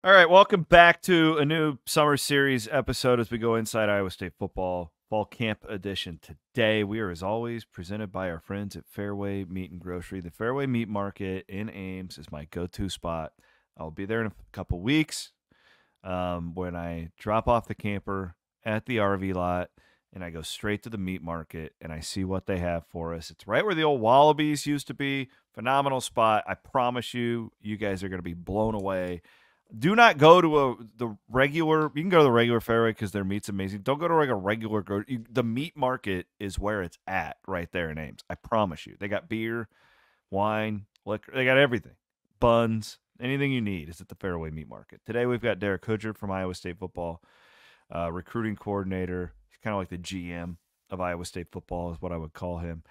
All right, welcome back to a new summer series episode as we go inside Iowa State football fall camp edition. Today, we are as always presented by our friends at Fairway Meat and Grocery. The Fairway Meat Market in Ames is my go-to spot. I'll be there in a couple weeks when I drop off the camper at the RV lot and I go straight to the meat market and I see what they have for us. It's right where the old Wallabies used to be. Phenomenal spot. I promise you, you guys are going to be blown away. Do not go to the regular. You can go to the regular Fairway because their meat's amazing. Don't go to like a regular. The meat market is where it's at, right there in Ames. I promise you. They got beer, wine, liquor. They got everything. Buns, anything you need is at the Fairway Meat Market. Today we've got Derek Hoodjer from Iowa State football, recruiting coordinator. He's kind of like the GM of Iowa State football, is what I would call him.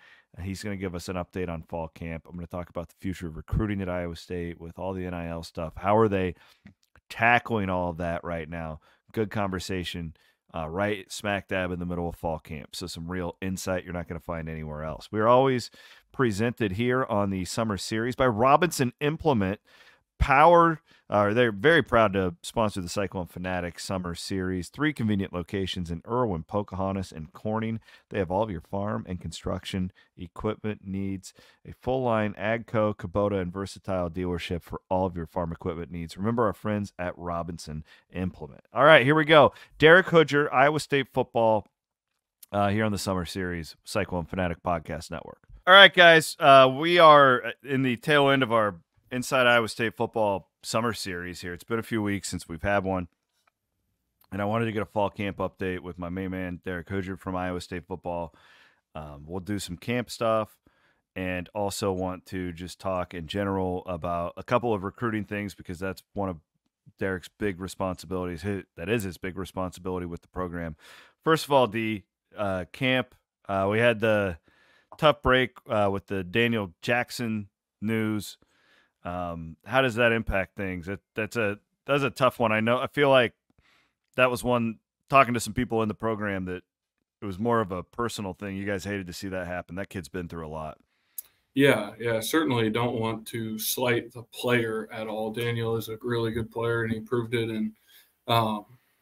He's going to give us an update on fall camp. I'm going to talk about the future of recruiting at Iowa State with all the NIL stuff. How are they tackling all of that right now? Good conversation, right smack dab in the middle of fall camp. So some real insight you're not going to find anywhere else. We're always presented here on the summer series by Robinson Implement. They're very proud to sponsor the Cyclone Fanatic Summer Series. 3 convenient locations in Irwin, Pocahontas, and Corning. They have all of your farm and construction equipment needs. A full-line Agco, Kubota, and Versatile dealership for all of your farm equipment needs. Remember our friends at Robinson Implement. All right, here we go. Derek Hoodjer, Iowa State football, here on the Summer Series, Cyclone Fanatic Podcast Network. All right, guys, we are in the tail end of our Inside Iowa State football summer series here. It's been a few weeks since we've had one, and I wanted to get a fall camp update with my main man, Derek Hoodjer from Iowa State football. We'll do some camp stuff and also want to just talk in general about a couple of recruiting things because that's one of Derek's big responsibilities. That is his big responsibility with the program. First of all, the camp, we had the tough break with the Daniel Jackson news. How does that impact things? That's a tough one. I feel like that was one, talking to some people in the program, that it was more of a personal thing. You guys hated to see that happen. That kid's been through a lot. Yeah, certainly don't want to slight the player at all. Daniel is a really good player, and he proved it. And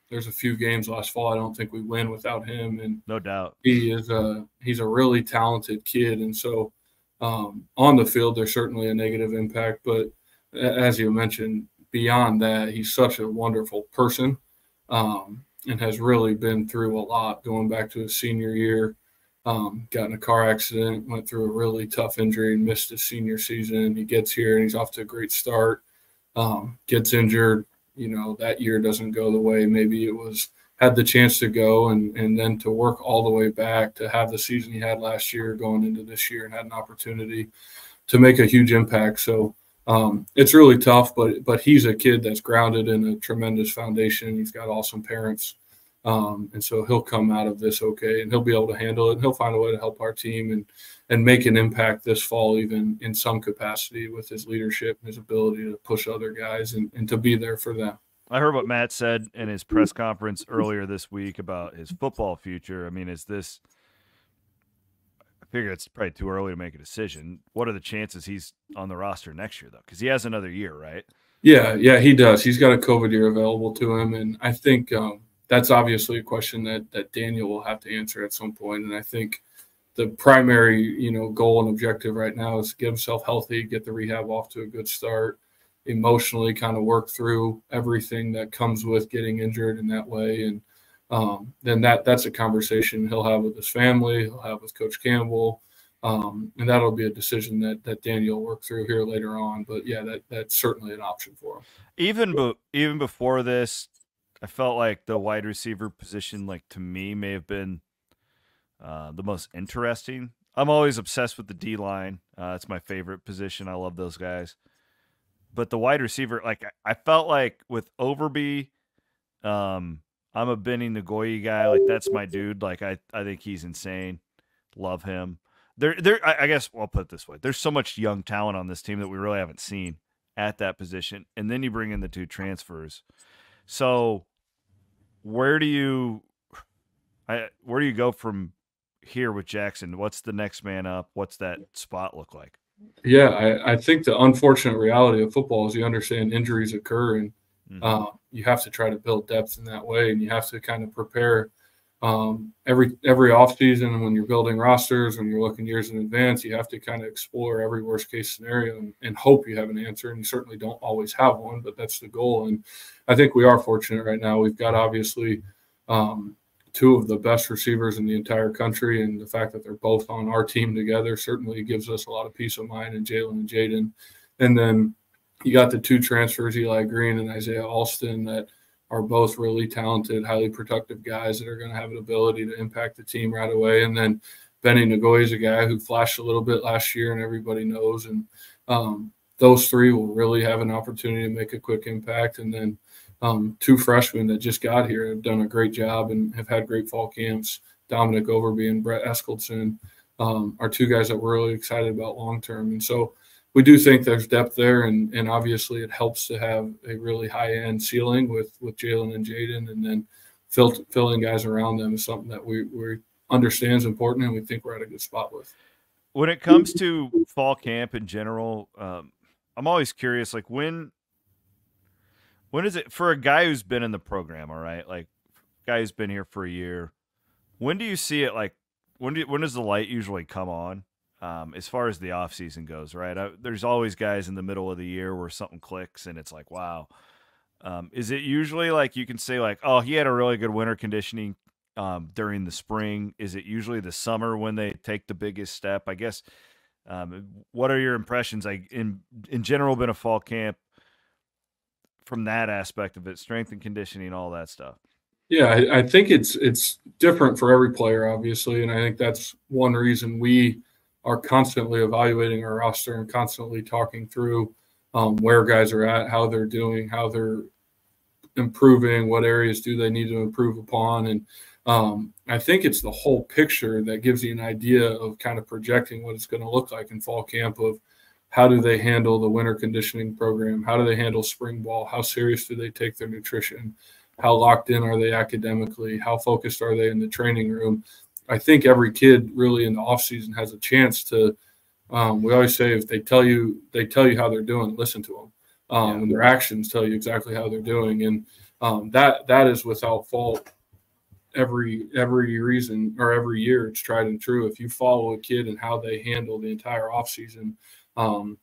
there's a few games last fall I don't think we win without him. And No doubt. he's a really talented kid. And so on the field, there's certainly a negative impact. But as you mentioned, beyond that, he's such a wonderful person and has really been through a lot going back to his senior year. Got in a car accident, went through a really tough injury and missed his senior season. He gets here and he's off to a great start. Gets injured, that year doesn't go the way maybe it was had the chance to go, and then to work all the way back to have the season he had last year going into this year and had an opportunity to make a huge impact. So it's really tough, but he's a kid that's grounded in a tremendous foundation. He's got awesome parents. And so he'll come out of this okay, and he'll be able to handle it. And he'll find a way to help our team and make an impact this fall, even in some capacity, with his leadership and his ability to push other guys and to be there for them. I heard what Matt said in his press conference earlier this week about his football future. I mean, I figure it's probably too early to make a decision. What are the chances he's on the roster next year, though? Because he has another year, right? Yeah, he does. He's got a COVID year available to him. And I think that's obviously a question that Daniel will have to answer at some point. And I think the primary, goal and objective right now is to get himself healthy, get the rehab off to a good start, emotionally kind of work through everything that comes with getting injured in that way. And then that's a conversation he'll have with his family, he'll have with Coach Campbell. And that'll be a decision that Daniel will work through here later on. But yeah, that's certainly an option for him. Even before this, I felt like the wide receiver position, like, to me, may have been the most interesting. I'm always obsessed with the D line. It's my favorite position. I love those guys. But the wide receiver, like, I felt like with Overby, I'm a Benny Nagoya guy. Like, that's my dude. Like, I think he's insane. Love him. I guess I'll put it this way. There's so much young talent on this team that we really haven't seen at that position. And then you bring in the 2 transfers. So where do you go from here with Jackson? What's the next man up? What's that spot look like? Yeah, I think the unfortunate reality of football is you understand injuries occur, and Mm-hmm. You have to try to build depth in that way, and you have to kind of prepare every off season. When you're building rosters, when you're looking years in advance, you have to kind of explore every worst case scenario and hope you have an answer. And you certainly don't always have one, but that's the goal. And I think we are fortunate right now. We've got obviously two of the best receivers in the entire country, and the fact that they're both on our team together certainly gives us a lot of peace of mind in Jalen and Jaden. And then you got the two transfers, Eli Green and Isaiah Alston, that are both really talented, highly productive guys that are going to have an ability to impact the team right away. And then Benny Nagoy is a guy who flashed a little bit last year, and everybody knows. And those three will really have an opportunity to make a quick impact. And then two freshmen that just got here have done a great job and have had great fall camps. Dominic Overby and Brett Eskildson are two guys that we're really excited about long term. And so we do think there's depth there, and obviously it helps to have a really high-end ceiling with Jalen and Jaden, and then filling guys around them is something that we understand is important, and we think we're at a good spot with. When it comes to fall camp in general, I'm always curious, like when is it for a guy who's been in the program, all right, like guy who's been here for a year, when do you see it, like when does the light usually come on? As far as the off season goes, right? There's always guys in the middle of the year where something clicks and it's like, wow. Is it usually like you can say like, oh, he had a really good winter conditioning during the spring? Is it usually the summer when they take the biggest step? I guess. What are your impressions? Like in general, been a fall camp from that aspect of it, strength and conditioning, all that stuff. Yeah, I think it's different for every player, obviously, and I think that's one reason we are constantly evaluating our roster and constantly talking through where guys are at, how they're doing, how they're improving, what areas do they need to improve upon. And I think it's the whole picture that gives you an idea of kind of projecting what it's going to look like in fall camp, of how do they handle the winter conditioning program, how do they handle spring ball, how serious do they take their nutrition, how locked in are they academically, how focused are they in the training room. I think every kid really in the off season has a chance to. We always say if they tell you how they're doing, listen to them, and their actions tell you exactly how they're doing, and that is without fault. Every reason or every year, it's tried and true. If you follow a kid and how they handle the entire off season,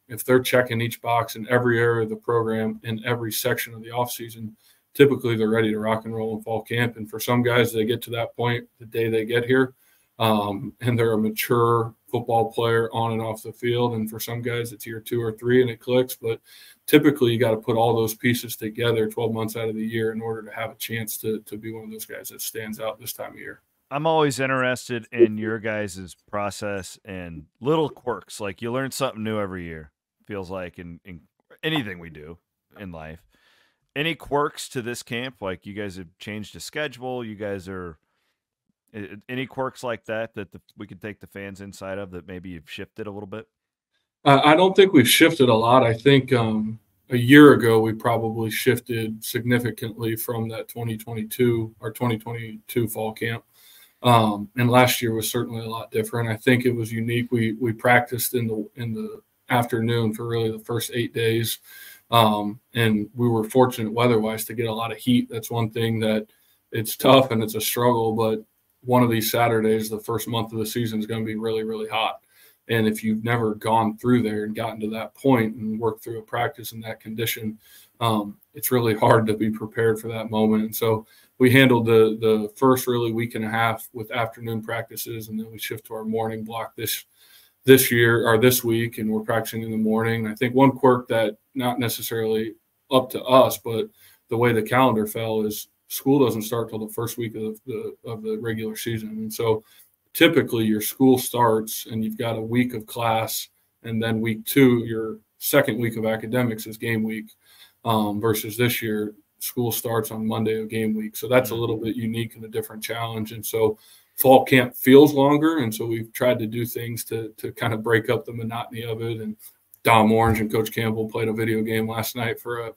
if they're checking each box in every area of the program in every section of the off season, typically they're ready to rock and roll in fall camp. And for some guys, they get to that point the day they get here, and they're a mature football player on and off the field. And for some guys, it's year 2 or 3 and it clicks. But typically you got to put all those pieces together 12 months out of the year in order to have a chance to be one of those guys that stands out this time of year. I'm always interested in your guys' process and little quirks. Like you learn something new every year, feels like in anything we do in life. Any quirks to this camp? Like you guys have changed the schedule. You guys are any quirks like that we could take the fans inside of that maybe you've shifted a little bit? I don't think we've shifted a lot. I think a year ago we probably shifted significantly from that 2022 or 2022 fall camp. And last year was certainly a lot different. I think it was unique. We practiced in the afternoon for really the first 8 days. And we were fortunate weather-wise to get a lot of heat. That's one thing that it's tough and it's a struggle, but one of these Saturdays, the first month of the season, is going to be really, really hot. And if you've never gone through there and gotten to that point and worked through a practice in that condition, it's really hard to be prepared for that moment. And so we handled the first really week and a half with afternoon practices, and then we shift to our morning block this year or this week, and we're practicing in the morning. I think one quirk that not necessarily up to us, but the way the calendar fell is school doesn't start till the first week of the regular season. And so typically your school starts and you've got a week of class, and then week 2, your second week of academics is game week, versus this year school starts on Monday of game week. So that's a little bit unique and a different challenge. And so fall camp feels longer, and so we've tried to do things to kind of break up the monotony of it. And Dom Orange and Coach Campbell played a video game last night for a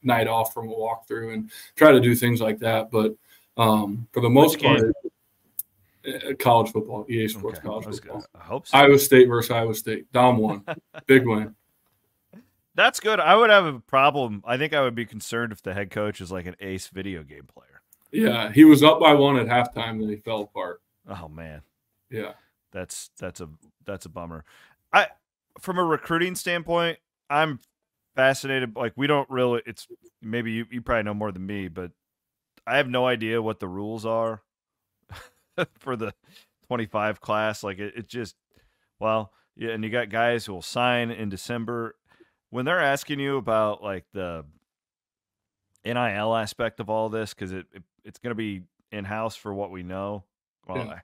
night off from a walkthrough, and try to do things like that. But for the most part, college football, EA Sports College football. I hope so. Iowa State versus Iowa State. Dom won. Big win. That's good. I would have a problem. I think I would be concerned if the head coach is like an ace video game player. Yeah, he was up by one at halftime, and he fell apart. Oh man, Yeah, that's that's a bummer. I from a recruiting standpoint, I'm fascinated. Like we don't really. It's maybe you probably know more than me, but I have no idea what the rules are for the 25 class. Like it just well, yeah, and you got guys who will sign in December when they're asking you about like the NIL aspect of all this because it's going to be in house for what we know. Well, yeah.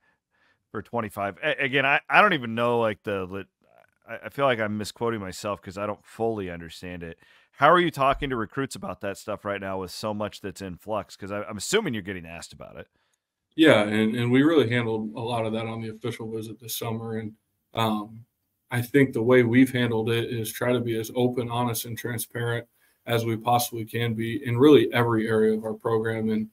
for 25 again, I don't even know like I feel like I'm misquoting myself because I don't fully understand it. How are you talking to recruits about that stuff right now with so much that's in flux? Because I'm assuming you're getting asked about it. Yeah, and we really handled a lot of that on the official visit this summer. And um, I think the way we've handled it is try to be as open, honest, and transparent as we possibly can be in really every area of our program. And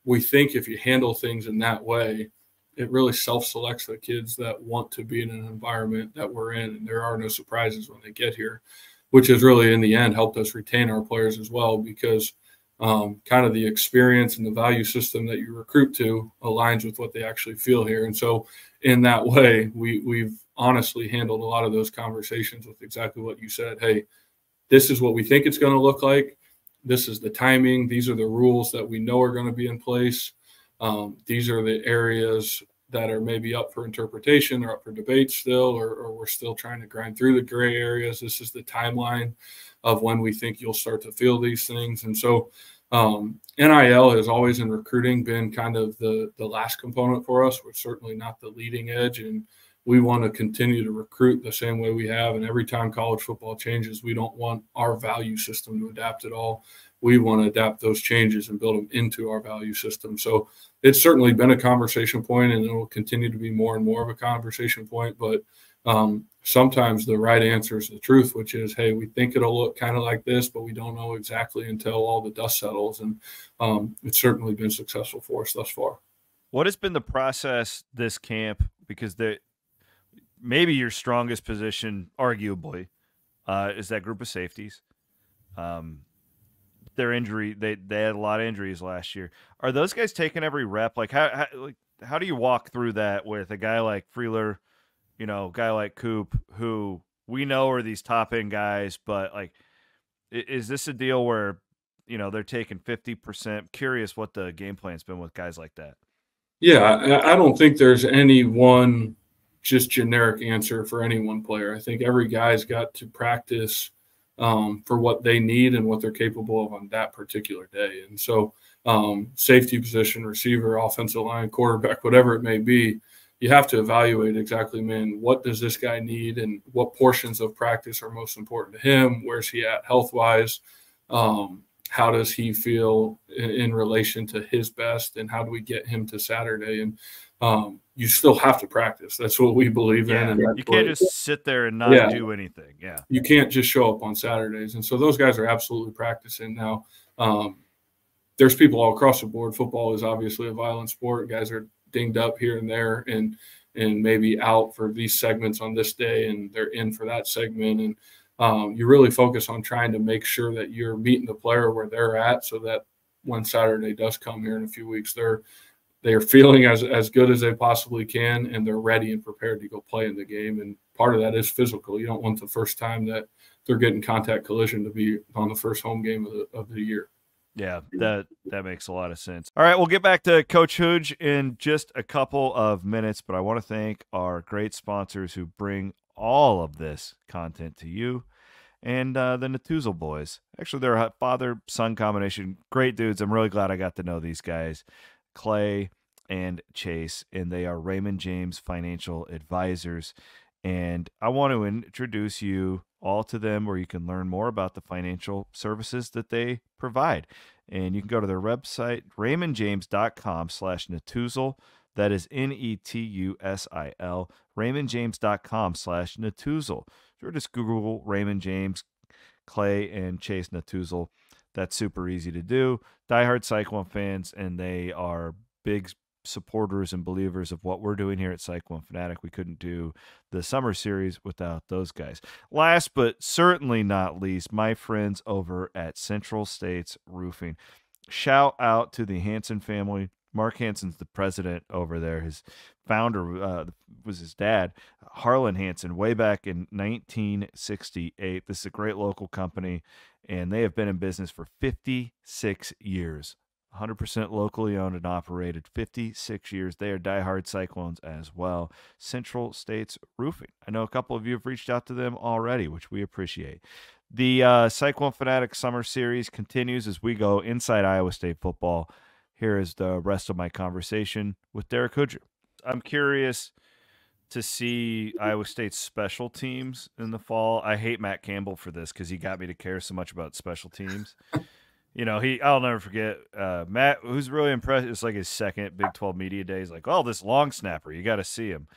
we think if you handle things in that way, it really self-selects the kids that want to be in an environment that we're in, and there are no surprises when they get here, which has really, in the end, helped us retain our players as well because kind of the experience and the value system that you recruit to aligns with what they actually feel here. And so, in that way, we've honestly handled a lot of those conversations with exactly what you said. Hey, this is what we think it's going to look like. This is the timing. These are the rules that we know are going to be in place. These are the areas that are maybe up for interpretation or up for debate still, or we're still trying to grind through the gray areas. This is the timeline of when we think you'll start to feel these things. And so NIL has always in recruiting been kind of the last component for us. We're certainly not the leading edge, and we want to continue to recruit the same way we have. And every time college football changes, we don't want our value system to adapt at all. We want to adapt those changes and build them into our value system. So it's certainly been a conversation point, and it will continue to be more and more of a conversation point. But sometimes the right answer is the truth, which is, hey, we think it'll look kind of like this, but we don't know exactly until all the dust settles. And it's certainly been successful for us thus far. What has been the process this camp? Because maybe your strongest position, arguably, is that group of safeties. Um, their injury, they had a lot of injuries last year. Are those guys taking every rep? Like how do you walk through that with a guy like Freeler, guy like Coop, who we know are these top end guys, but like, is this a deal where they're taking 50%? Curious what the game plan's been with guys like that. Yeah, I don't think there's any one just generic answer for any one player. I think every guy's got to practice for what they need and what they're capable of on that particular day. And so, safety position, receiver, offensive line, quarterback, whatever it may be, you have to evaluate exactly, man, what does this guy need and what portions of practice are most important to him? Where's he at health wise? How does he feel in relation to his best, and how do we get him to Saturday? And you still have to practice. That's what we believe in. And you can't just sit there and not do anything. Yeah, you can't just show up on Saturdays. And so those guys are absolutely practicing now. There's people all across the board. Football is obviously a violent sport. Guys are dinged up here and there, and maybe out for these segments on this day, and they're in for that segment. And you really focus on trying to make sure that you're meeting the player where they're at, so that when Saturday does come here in a few weeks, they are feeling as good as they possibly can, and they're ready and prepared to go play in the game. And part of that is physical. You don't want the first time that they're getting contact collision to be on the first home game of the year. Yeah, that makes a lot of sense. All right, we'll get back to Coach Hoodjer in just a couple of minutes, but I want to thank our great sponsors who bring all of this content to you, and the Natuzel boys. Actually, they're a father-son combination. Great dudes. I'm really glad I got to know these guys, Clay and Chase, and they are Raymond James Financial Advisors. And I want to introduce you all to them, where you can learn more about the financial services that they provide. And you can go to their website, raymondjames.com/Natuzel. That is NETUSIL, raymondjames.com/Natuzel. Or just Google Raymond James, Clay, and Chase Natuzel. That's super easy to do. Diehard Cyclone fans, and they are big supporters and believers of what we're doing here at Cyclone Fanatic. We couldn't do the summer series without those guys. Last but certainly not least, my friends over at Central States Roofing. Shout out to the Hanson family. Mark Hanson's the president over there. His founder was his dad, Harlan Hanson, way back in 1968. This is a great local company, and they have been in business for 56 years. 100% locally owned and operated, 56 years. They are diehard Cyclones as well. Central States Roofing. I know a couple of you have reached out to them already, which we appreciate. The Cyclone Fanatic Summer Series continues as we go inside Iowa State football. Here is the rest of my conversation with Derek Hoodjer. I'm curious to see Iowa State's special teams in the fall. I hate Matt Campbell for this because he got me to care so much about special teams. You know, I'll never forget Matt, who's really impressed. It's like his second Big 12 media day. He's like, oh, this long snapper, you got to see him.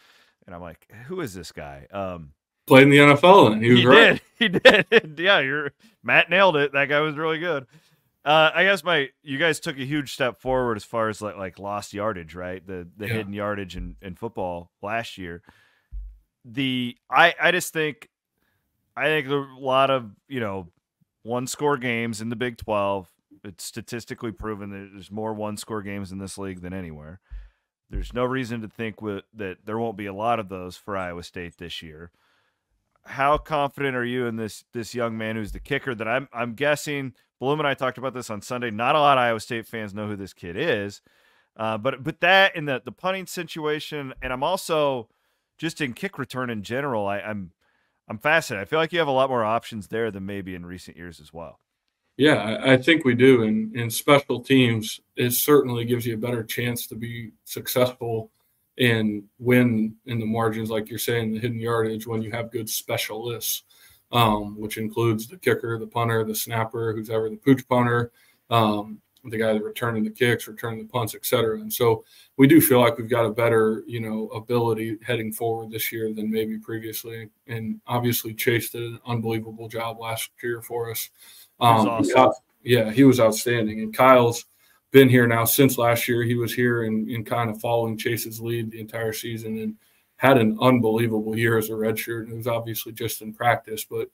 And I'm like, who is this guy? Played in the NFL, and he was right. He did. Yeah, Matt nailed it. That guy was really good. I guess you guys took a huge step forward as far as like lost yardage, right? The hidden yardage in football last year. I think a lot of, one-score games in the Big 12. It's statistically proven that there's more one-score games in this league than anywhere. There's no reason to think that there won't be a lot of those for Iowa State this year. How confident are you in this young man who's the kicker? That I'm guessing. Bloom and I talked about this on Sunday. Not a lot of Iowa State fans know who this kid is, but that in the punting situation, and I'm also just in kick return in general. I'm fascinated. I feel like you have a lot more options there than maybe in recent years as well. Yeah, I think we do. In special teams, it certainly gives you a better chance to be successful and win in the margins, like you're saying, the hidden yardage, when you have good specialists, which includes the kicker, the punter, the snapper, who's ever the pooch punter, the guy that returning the kicks, returning the punts, et cetera. And so we do feel like we've got a better, ability heading forward this year than maybe previously. And obviously Chase did an unbelievable job last year for us. Awesome. He was outstanding. And Kyle's been here now since last year. He was here in kind of following Chase's lead the entire season and had an unbelievable year as a redshirt. And it was obviously just in practice, but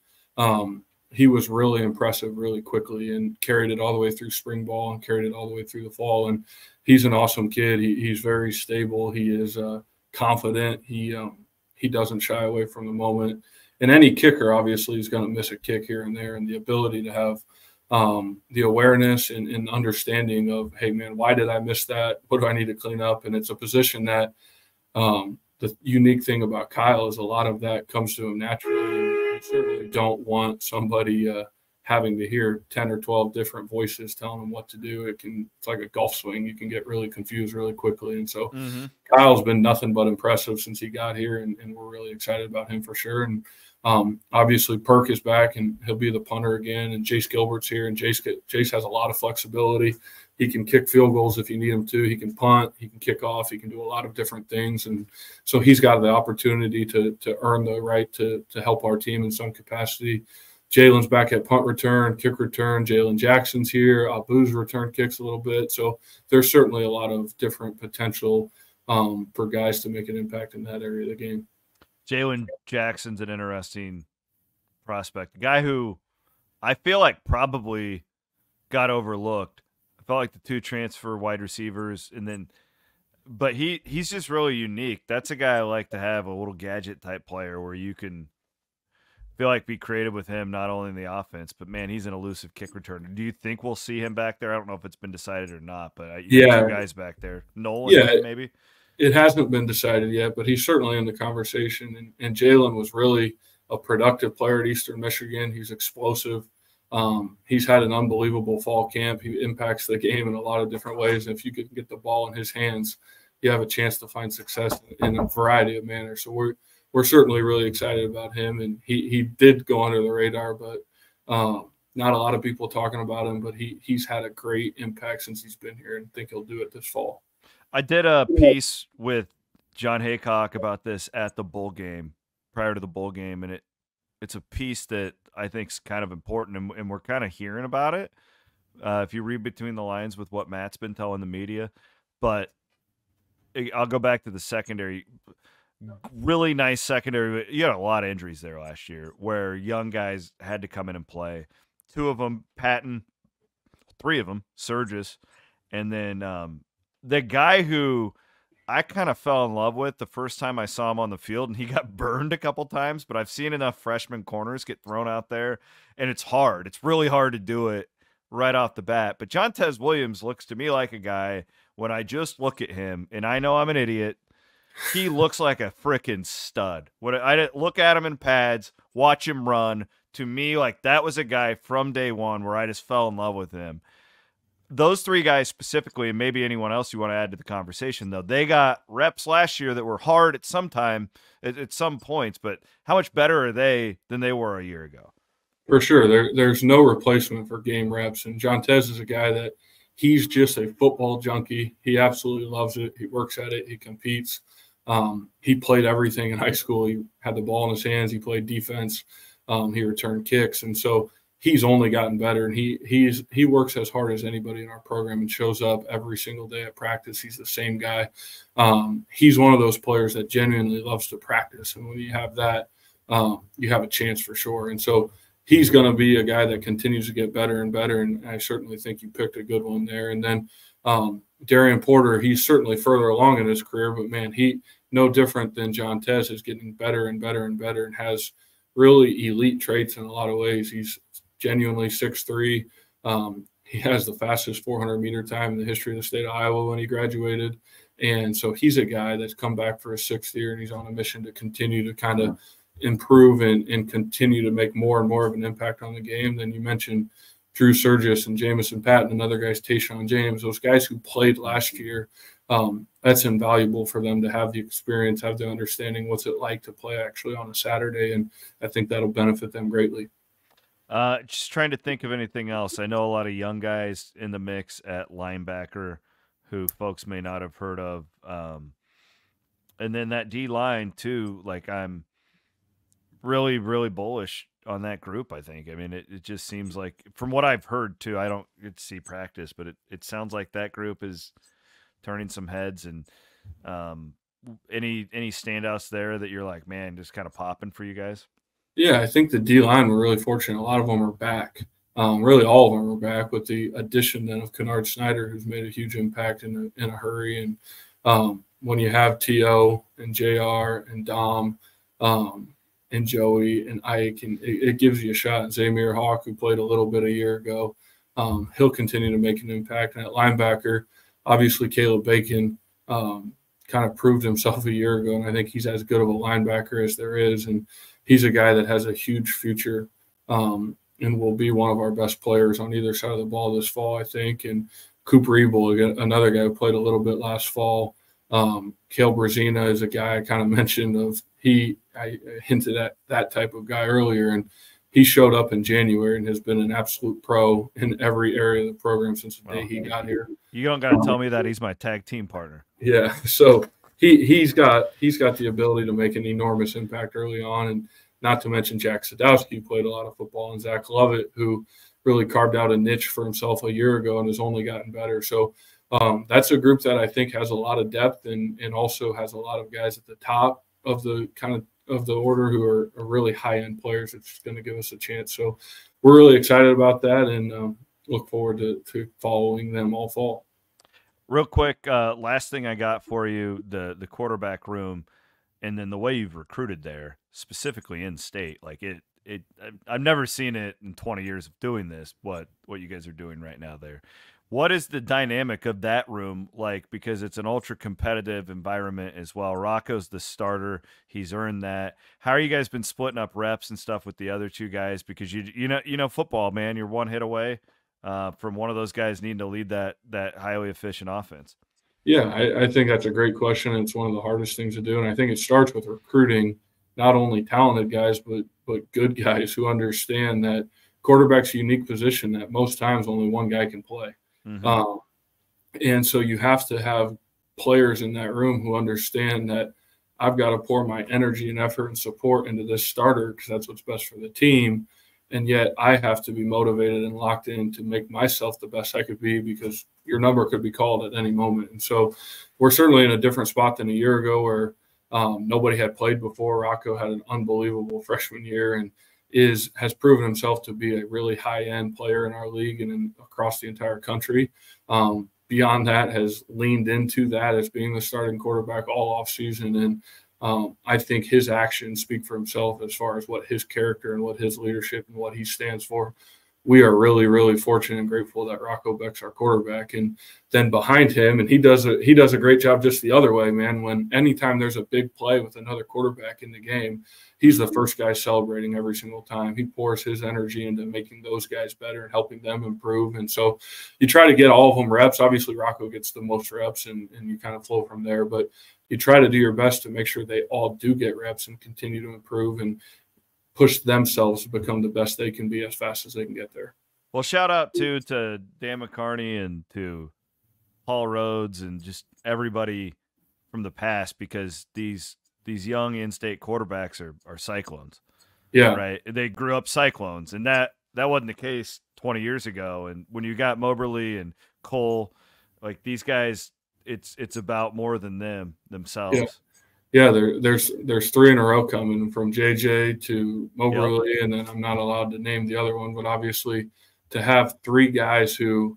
he was really impressive really quickly and carried it all the way through spring ball and carried it all the way through the fall. And he's an awesome kid. He's very stable. He is confident. He doesn't shy away from the moment. And any kicker obviously is going to miss a kick here and there, and the ability to have the awareness and understanding of, hey, man, why did I miss that? What do I need to clean up? And it's a position that the unique thing about Kyle is a lot of that comes to him naturally. And you certainly don't want somebody having to hear 10 or 12 different voices telling them what to do. It's like a golf swing. You can get really confused really quickly. And so Kyle's been nothing but impressive since he got here, and we're really excited about him for sure. And obviously Perk is back, and he'll be the punter again. And Jace Gilbert's here, and Jace has a lot of flexibility. He can kick field goals if you need him to. He can punt. He can kick off. He can do a lot of different things. And so he's got the opportunity to earn the right to help our team in some capacity. Jalen's back at punt return, kick return. Jalen Jackson's here. Abu's return kicks a little bit. So there's certainly a lot of different potential for guys to make an impact in that area of the game. Jalen Jackson's an interesting prospect, a guy who I feel like probably got overlooked. I felt like the two transfer wide receivers, but he's just really unique. That's a guy I like to have, a little gadget type player where you can feel like be creative with him, not only in the offense, but man, he's an elusive kick returner. Do you think we'll see him back there? I don't know if it's been decided or not, but you got two guys back there. Nolan, maybe? It hasn't been decided yet, but he's certainly in the conversation. And Jalen was really a productive player at Eastern Michigan. He's explosive. He's had an unbelievable fall camp. He impacts the game in a lot of different ways. And if you can get the ball in his hands, you have a chance to find success in a variety of manners. So we're certainly really excited about him. And he did go under the radar, but not a lot of people talking about him. But he's had a great impact since he's been here, and I think he'll do it this fall. I did a piece with John Haycock about this at the bowl game, prior to the bowl game, and it's a piece that I think is kind of important, and we're kind of hearing about it if you read between the lines with what Matt's been telling the media. But I'll go back to the secondary. Really nice secondary. You had a lot of injuries there last year where young guys had to come in and play. Two of them, Patton, three of them, Surgis, and then the guy who I kind of fell in love with the first time I saw him on the field, and he got burned a couple times, but I've seen enough freshman corners get thrown out there, and it's hard. It's really hard to do it right off the bat. But Jontez Williams looks to me like a guy, when I just look at him, and I know I'm an idiot, he looks like a freaking stud. When I look at him in pads, watch him run, to me, like that was a guy from day one where I just fell in love with him. Those three guys specifically, and maybe anyone else you want to add to the conversation, though, they got reps last year that were hard at some time, at some points, but how much better are they than they were a year ago? For sure. There's no replacement for game reps. And Jontez is a guy that he's just a football junkie. He absolutely loves it. He works at it. He competes. He played everything in high school. He had the ball in his hands. He played defense. He returned kicks. And so he's only gotten better. And he works as hard as anybody in our program and shows up every single day at practice. He's the same guy. He's one of those players that genuinely loves to practice. And when you have that, you have a chance for sure. And so he's going to be a guy that continues to get better and better. And I certainly think you picked a good one there. And then Darian Porter, he's certainly further along in his career, but man, he no different than Jontez is getting better and better and better and has really elite traits in a lot of ways. He's genuinely 6'3". He has the fastest 400-meter time in the history of the state of Iowa when he graduated. And so he's a guy that's come back for his sixth year, and he's on a mission to continue to kind of improve and continue to make more and more of an impact on the game. Then you mentioned Drew Surgis and Jamison Patton, another guy's Tayshawn James, those guys who played last year. That's invaluable for them to have the experience, have the understanding what's it like to play actually on a Saturday, and I think that'll benefit them greatly. Just trying to think of anything else. I know a lot of young guys in the mix at linebacker who folks may not have heard of. And then that D line too, like I'm really, really bullish on that group, I think. I mean, it just seems like, from what I've heard too, I don't get to see practice, but it sounds like that group is turning some heads. And any standouts there that you're like, man, just kind of popping for you guys? Yeah, I think the D-line, we're really fortunate. A lot of them are back. Really all of them are back, with the addition then of Kennard Snyder, who's made a huge impact in a hurry. And when you have T.O. and J.R. and Dom and Joey and Ike, and it gives you a shot. Zamir Hawk, who played a little bit a year ago, he'll continue to make an impact. And at linebacker, obviously Caleb Bacon kind of proved himself a year ago, and I think he's as good of a linebacker as there is. And he's a guy that has a huge future and will be one of our best players on either side of the ball this fall, I think. And Cooper Ebel, another guy who played a little bit last fall. Cale Brazina is a guy I kind of mentioned I hinted at that type of guy earlier, and he showed up in January and has been an absolute pro in every area of the program since the day he got here. You don't got to tell me that. He's my tag team partner. Yeah, so he's got the ability to make an enormous impact early on, and not to mention Jack Sadowski, who played a lot of football, and Zach Lovett, who really carved out a niche for himself a year ago and has only gotten better. So that's a group that I think has a lot of depth and also has a lot of guys at the top of the of the order who are really high-end players. It's going to give us a chance. So we're really excited about that and look forward to following them all fall. Real quick, last thing I got for you, the quarterback room, and then the way you've recruited there, specifically in state. Like I've never seen it in 20 years of doing this, what you guys are doing right now there. What is the dynamic of that room like? Because it's an ultra competitive environment as well. Rocco's the starter. He's earned that. How are you guys been splitting up reps and stuff with the other two guys? Because you know football, man, you're one hit away from one of those guys needing to lead that highly efficient offense. Yeah, I think that's a great question. It's one of the hardest things to do. And I think it starts with recruiting not only talented guys, but good guys who understand that quarterback's a unique position that most times only one guy can play. Mm-hmm. And so you have to have players in that room who understand that I've got to pour my energy and effort and support into this starter because that's what's best for the team. And yet I have to be motivated and locked in to make myself the best I could be, because your number could be called at any moment. And so we're certainly in a different spot than a year ago, where nobody had played before. Rocco had an unbelievable freshman year and has proven himself to be a really high end player in our league and across the entire country. Beyond that, has leaned into that as being the starting quarterback all offseason. And I think his actions speak for himself as far as what his character and what his leadership and what he stands for. We are really, really fortunate and grateful that Rocco Beck's our quarterback. And then behind him, and he does a great job just the other way, man. When anytime there's a big play with another quarterback in the game, he's the first guy celebrating every single time. He pours his energy into making those guys better and helping them improve. And so you try to get all of them reps. Obviously, Rocco gets the most reps, and you kind of flow from there. But you try to do your best to make sure they all do get reps and continue to improve and push themselves to become the best they can be as fast as they can get there. Well, shout out to Dan McCarney and to Paul Rhodes and just everybody from the past, because these young in-state quarterbacks are Cyclones. Yeah. Right. They grew up Cyclones, and that wasn't the case 20 years ago. And when you got Moberly and Cole, like these guys, it's about more than themselves. Yeah, there's 3 in a row coming, from JJ to Moberly, and then I'm not allowed to name the other one, but obviously to have 3 guys who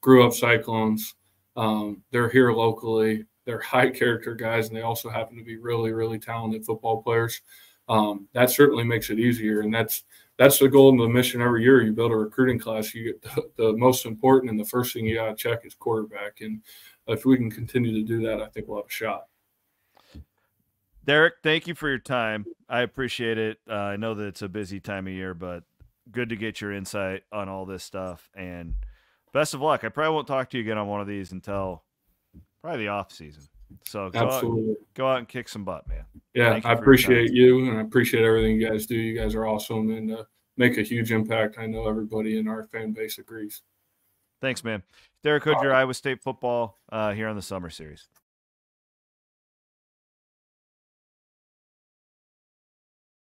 grew up Cyclones, they're here locally, they're high character guys, and they also happen to be really, really talented football players. That certainly makes it easier, and that's the goal and the mission every year. You build a recruiting class, you get the most important, and the first thing you got to check is quarterback. And if we can continue to do that, I think we'll have a shot. Derek, thank you for your time. I appreciate it. I know that it's a busy time of year, but good to get your insight on all this stuff. And best of luck. I probably won't talk to you again on one of these until probably the off season. So go out and kick some butt, man. Yeah, I appreciate you, and I appreciate everything you guys do. You guys are awesome and make a huge impact. I know everybody in our fan base agrees. Thanks, man. Derek Hoodjer, Iowa State football here on the Summer Series.